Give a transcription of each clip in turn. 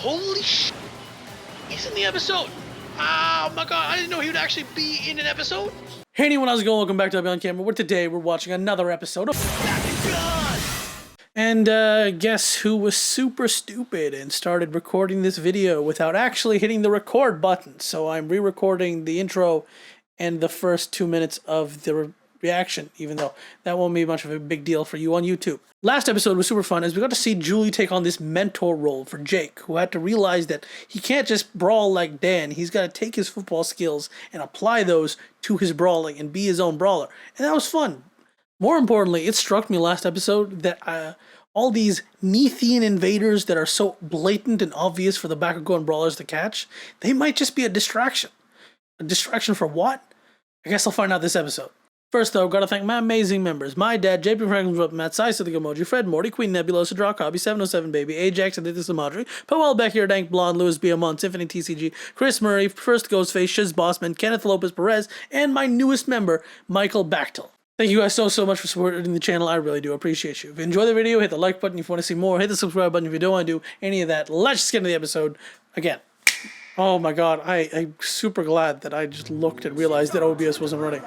Holy sh! He's in the episode! Oh my god, I didn't know he would actually be in an episode! Hey anyone, how's it going? Welcome back to Abhi on Camera, where today we're watching another episode of Bakugan! And guess who was super stupid and started recording this video without actually hitting the record button? So I'm re-recording the intro and the first 2 minutes of the reaction, even though that won't be much of a big deal for you on YouTube. Last episode was super fun as we got to see Julie take on this mentor role for Jake, who had to realize that he can't just brawl like Dan. He's got to take his football skills and apply those to his brawling and be his own brawler. And that was fun. More importantly, it struck me last episode that all these Gundalian invaders that are so blatant and obvious for the Bakugan brawlers to catch, they might just be a distraction. A distraction for what? I guess I'll find out this episode. First though, gotta thank my amazing members. My dad, JP Franklin, Matt Sice, the Emoji, Fred, Morty, Queen, Nebulosa, Draw Copy, 707 Baby, Ajax, Aditya Samadri, Powell Becker, Dank Blonde, Louis B. Amon, Tiffany TCG, Chris Murray, First Ghostface, Shiz Bossman, Kenneth Lopez Perez, and my newest member, Michael Bachtel. Thank you guys so much for supporting the channel. I really do appreciate you. If you enjoyed the video, hit the like button if you want to see more. Hit the subscribe button if you don't want to do any of that. Let's just get into the episode again. Oh my god, I'm super glad that I just looked and realized that OBS wasn't running.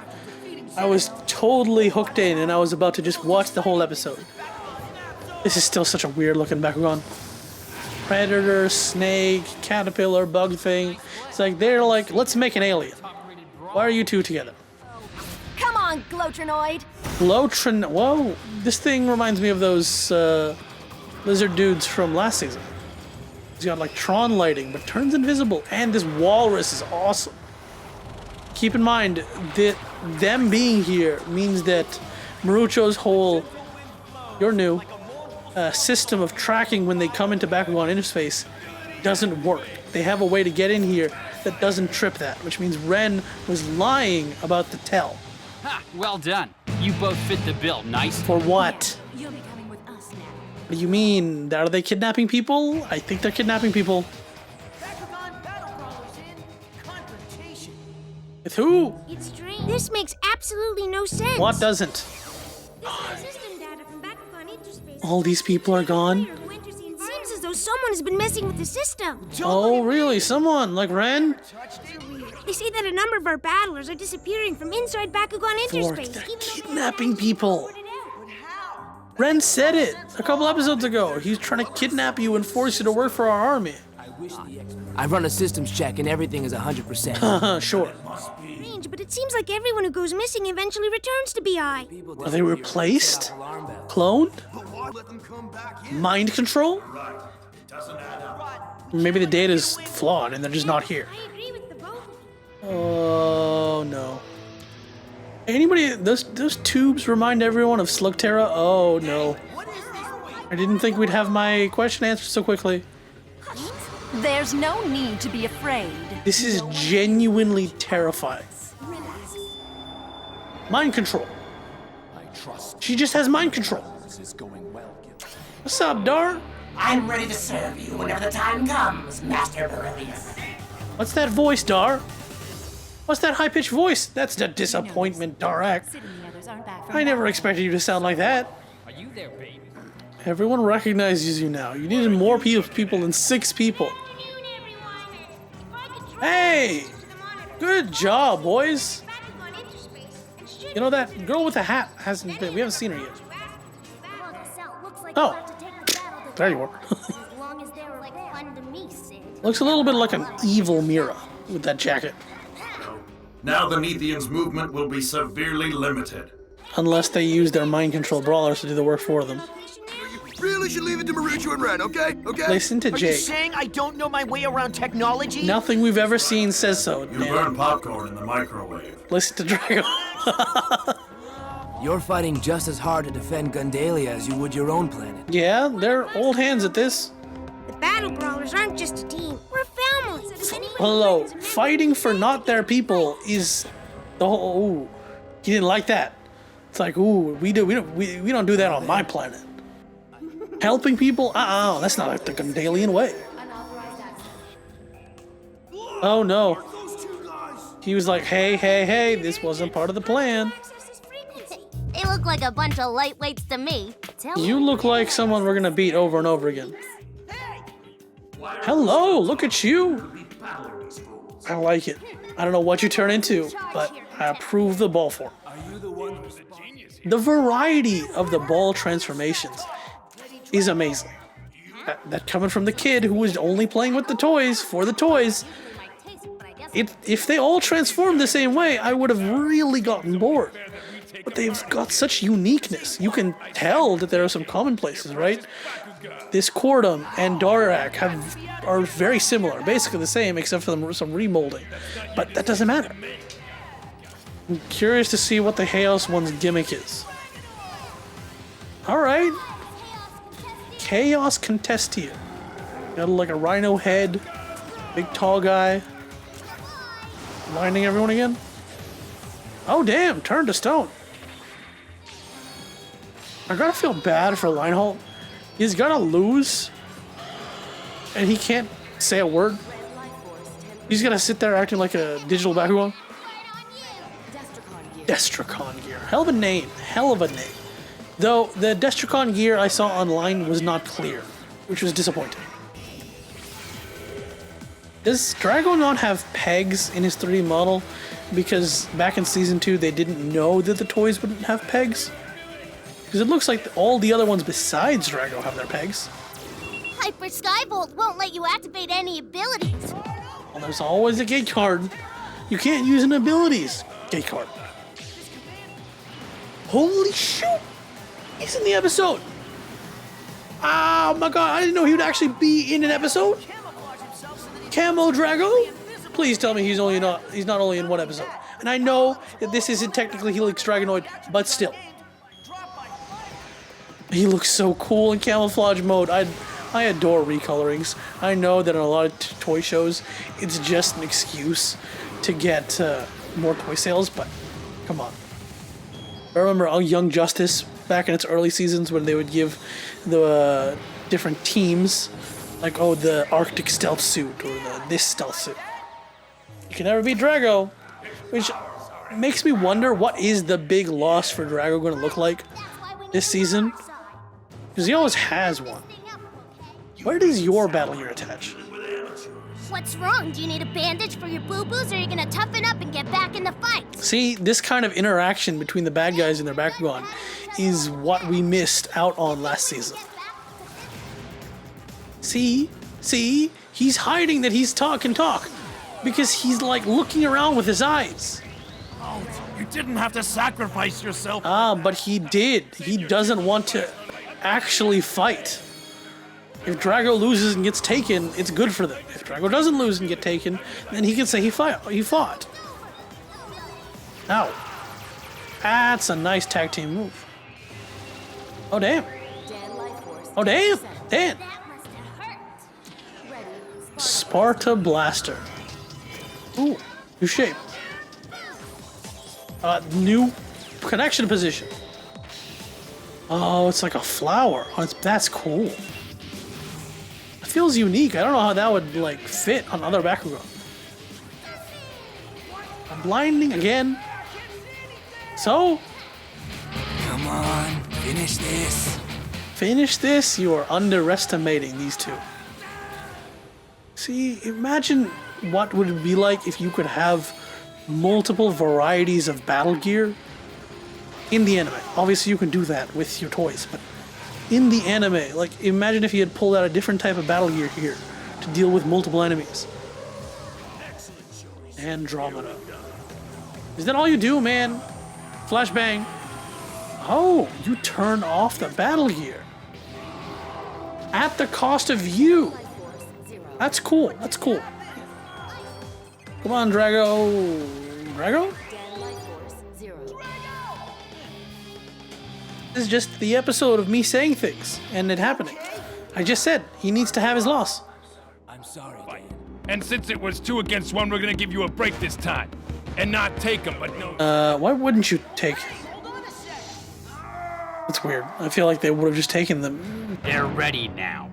I was totally hooked in and I was about to just watch the whole episode. This is still such a weird looking Bakugan. Predator, snake, caterpillar, bug thing. It's like they're like, let's make an alien. Why are you two together? Come on, dragonoid. Whoa, this thing reminds me of those lizard dudes from last season. He's got like Tron lighting, but turns invisible. And this walrus is awesome. Keep in mind that them being here means that Marucho's whole, you're new, system of tracking when they come into Bakugan Interspace doesn't work. They have a way to get in here that doesn't trip that, which means Ren was lying about the tell. Ha! Well done. You both fit the bill. Nice. For what? You'll be coming with us now. What do you mean? Are they kidnapping people? I think they're kidnapping people. Bakugan battle brawlers in Confrontation. With who? It's strange. This makes absolutely no sense. What doesn't? System data from Bakugan Interspace. All these people are gone? Seems as though someone has been messing with the system. Oh, really? Someone? Like Ren? They say that a number of our battlers are disappearing from inside Bakugan Interspace. They're kidnapping people. Ren said it a couple episodes ago. He's trying to kidnap you and force you to work for our army. I run a systems check and everything is 100%. Sure. Strange, but it seems like everyone who goes missing eventually returns to BI. Are they replaced? Cloned? Mind control? Maybe the data's flawed and they're just not here. I agree with the both. Oh no. Anybody, those tubes remind everyone of Slugterra? Oh no. I didn't think we'd have my question answered so quickly. There's no need to be afraid. This is genuinely terrifying. Mind control. She just has mind control. What's up, Dar? I'm ready to serve you whenever the time comes, Master Beryllius. What's that voice, Dar? What's that high-pitched voice? That's the disappointment, Darak. I never expected you to sound like that. Are you there, baby? Everyone recognizes you now. You needed more people than 6 people. Hey! Good job, boys. You know that girl with the hat hasn't been, we haven't seen her yet. Oh. There you are. Looks a little bit like an evil Mira with that jacket. Now the Gundalians' movement will be severely limited. Unless they use their mind-controlled brawlers to do the work for them. Really should leave it to Marucho and Ren, okay? Okay? Listen to Are you Jake. saying I don't know my way around technology? Nothing we've ever seen says so. You burn popcorn in the microwave. Listen to Drago. You're fighting just as hard to defend Gundalia as you would your own planet. Yeah, they're old hands at this. The battle brawlers aren't just a team. We're a family. Hello, fighting for not their people is the whole. Ooh, you didn't like that. It's like, ooh, we don't do that on my planet. Helping people? That's not like the Gundalian way. Oh no. He was like, hey, this wasn't part of the plan. They look like a bunch of lightweights to me. You look like someone we're gonna beat over and over again. Why Hello, look at you. I like it. I don't know what you turn into, but I approve the ball form. The variety of the ball transformations is amazing. That coming from the kid who was only playing with the toys for the toys. If they all transformed the same way, I would have really gotten bored. But they've got such uniqueness. You can tell that there are some commonplaces, right? This Cordum and Dorak are very similar, basically the same, except for some remolding. But that doesn't matter. I'm curious to see what the Chaos one's gimmick is. Alright. Chaos Contestia. Got like a rhino head, big tall guy. Blinding everyone again? Oh damn, turned to stone. I gotta feel bad for Lionholt. He's gonna lose. And he can't say a word. He's gonna sit there acting like a digital Bakugan. Destricon gear. Hell of a name. Hell of a name. Though the Destricon gear I saw online was not clear, which was disappointing. Does Drago not have pegs in his 3D model? Because back in Season 2 they didn't know that the toys wouldn't have pegs? Because it looks like all the other ones besides Drago have their pegs. Hyper Skybolt won't let you activate any abilities. Well, there's always a gate card. You can't use an abilities gate card. Holy shoot! He's in the episode! Oh my god, I didn't know he would actually be in an episode! Camo Drago? Please tell me he's not only in one episode. And I know that this isn't technically Helix Dragonoid, but still. He looks so cool in camouflage mode. I adore recolorings. I know that in a lot of toy shows, it's just an excuse to get more toy sales, but come on. I remember Young Justice back in its early seasons when they would give the different teams, like, oh, the Arctic stealth suit or this stealth suit. You can never beat Drago, which makes me wonder what is the big loss for Drago going to look like this season, because he always has one. Where does your battle gear attach? What's wrong? Do you need a bandage for your boo-boos, or are you gonna toughen up and get back in the fight? See, this kind of interaction between the bad guys and their Bakugan is what we missed out on last season. See, he's hiding that he's can talk because he's like looking around with his eyes. Oh, you didn't have to sacrifice yourself. Ah, but he did. He doesn't want to actually fight. If Drago loses and gets taken, it's good for them. If Drago doesn't lose and get taken, then he can say he fought. Ow. That's a nice tag team move. Oh, damn. Oh, damn. Damn. Sparta Blaster. Ooh, new shape. New connection position. Oh, it's like a flower. Oh, that's cool. It feels unique. I don't know how that would like fit on other Bakugan. I'm blinding again. So? Come on, finish this. Finish this? You are underestimating these two. See, imagine what would it be like if you could have multiple varieties of battle gear in the anime. Obviously you can do that with your toys, but in the anime, like imagine if you had pulled out a different type of battle gear here to deal with multiple enemies. Andromeda. Is that all you do, man? Flashbang. Oh, you turn off the battle gear. At the cost of you. That's cool. That's cool. Come on, Drago. Drago? This is just the episode of me saying things and it happening. I just said he needs to have his loss. I'm sorry, Dan. And since it was 2 against 1, we're gonna give you a break this time. And not take him, but no. Why wouldn't you take? That's weird. I feel like they would have just taken them. They're ready now.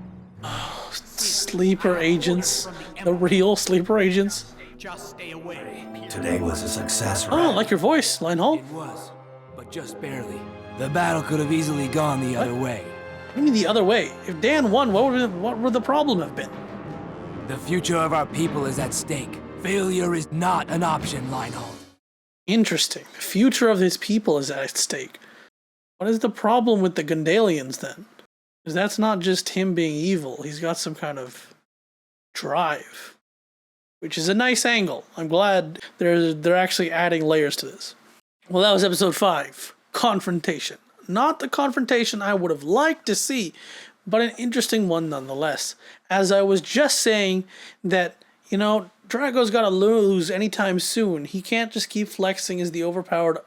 Sleeper agents. The real sleeper agents. Just stay away. Today was a success, right? Oh, I like your voice, Lionholt. It was, but just barely. The battle could have easily gone the other way. What do you mean the other way? If Dan won, what would the problem have been? The future of our people is at stake. Failure is not an option, Lionhold. Interesting. The future of his people is at stake. What is the problem with the Gundalians then? Because that's not just him being evil. He's got some kind of drive, which is a nice angle. I'm glad they're actually adding layers to this. Well, that was episode 5, Confrontation. Not the confrontation I would have liked to see, but an interesting one nonetheless. As I was just saying that, you know, Drago's got to lose anytime soon. He can't just keep flexing as the overpowered,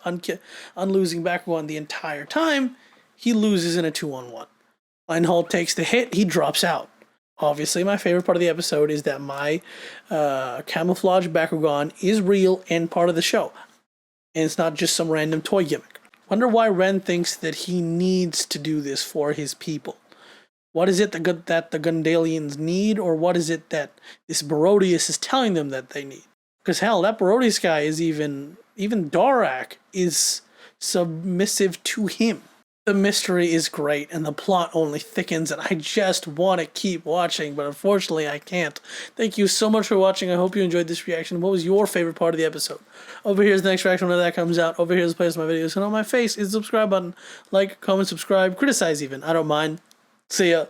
unlosing Bakugan the entire time. He loses in a 2-on-1. Lionhold takes the hit, he drops out. Obviously, my favorite part of the episode is that my camouflage Bakugan is real and part of the show. And it's not just some random toy gimmick. Wonder why Ren thinks that he needs to do this for his people. What is it that the Gundalians need, or what is it that this Barodius is telling them that they need? Because hell, that Barodius guy is even Dorak is submissive to him. The mystery is great, and the plot only thickens, and I just want to keep watching, but unfortunately I can't. Thank you so much for watching. I hope you enjoyed this reaction. What was your favorite part of the episode? Over here is the next reaction when that comes out. Over here is the place of my videos, and on my face is the subscribe button. Like, comment, subscribe, criticize even. I don't mind. See ya.